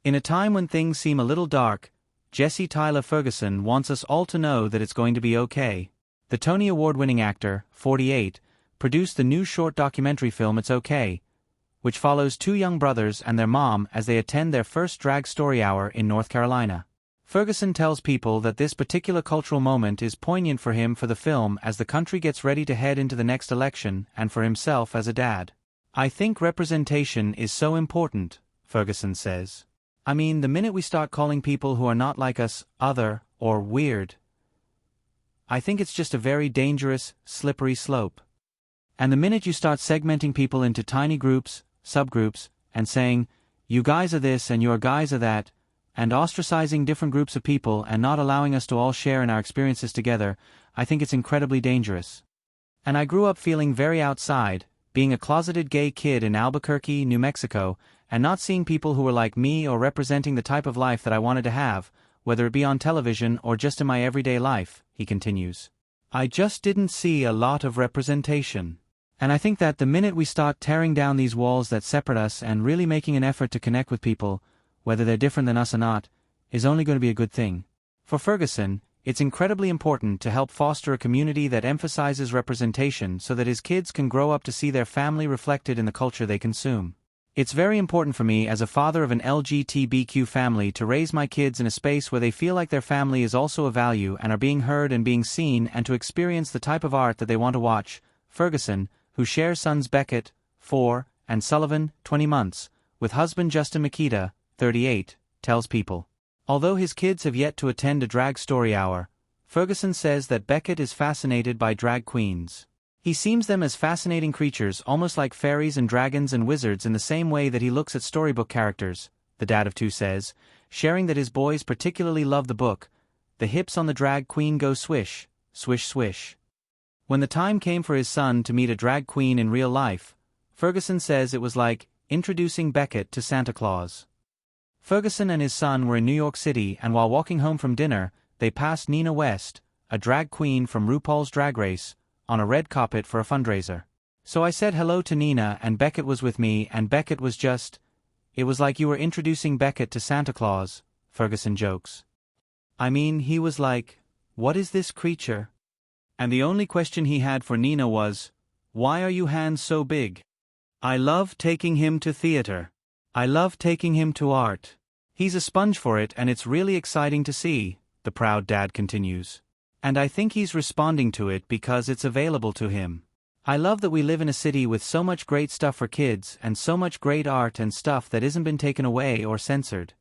In a time when things seem a little dark, Jesse Tyler Ferguson wants us all to know that it's going to be okay. The Tony Award-winning actor, 48, produced the new short documentary film It's Okay, which follows two young brothers and their mom as they attend their first drag story hour in North Carolina. Ferguson tells people that this particular cultural moment is poignant for him for the film as the country gets ready to head into the next election and for himself as a dad. "I think representation is so important," Ferguson says. "I mean, the minute we start calling people who are not like us other or weird, I think it's just a very dangerous, slippery slope. And the minute you start segmenting people into tiny groups, subgroups, and saying, you guys are this and your guys are that, and ostracizing different groups of people and not allowing us to all share in our experiences together, I think it's incredibly dangerous. And I grew up feeling very outside, being a closeted gay kid in Albuquerque, New Mexico, and not seeing people who were like me or representing the type of life that I wanted to have, whether it be on television or just in my everyday life," he continues. "I just didn't see a lot of representation. And I think that the minute we start tearing down these walls that separate us and really making an effort to connect with people, whether they're different than us or not, is only going to be a good thing." For Ferguson, it's incredibly important to help foster a community that emphasizes representation so that his kids can grow up to see their family reflected in the culture they consume. "It's very important for me as a father of an LGBTQ family to raise my kids in a space where they feel like their family is also a value and are being heard and being seen and to experience the type of art that they want to watch," Ferguson, who shares sons Beckett, 4, and Sullivan, 20 months, with husband Justin Makita, 38, tells people. Although his kids have yet to attend a drag story hour, Ferguson says that Beckett is fascinated by drag queens. He sees them as fascinating creatures almost like fairies and dragons and wizards in the same way that he looks at storybook characters, the dad of two says, sharing that his boys particularly love the book, "The hips on the drag queen go swish, swish swish." When the time came for his son to meet a drag queen in real life, Ferguson says it was like introducing Beckett to Santa Claus. Ferguson and his son were in New York City and while walking home from dinner, they passed Nina West, a drag queen from RuPaul's Drag Race, on a red carpet for a fundraiser. "So I said hello to Nina and Beckett was with me and Beckett was just, it was like you were introducing Beckett to Santa Claus," Ferguson jokes. "I mean, he was like, what is this creature? And the only question he had for Nina was, why are you hands so big? I love taking him to theater. I love taking him to art. He's a sponge for it and it's really exciting to see," the proud dad continues. "And I think he's responding to it because it's available to him. I love that we live in a city with so much great stuff for kids and so much great art and stuff that isn't been taken away or censored.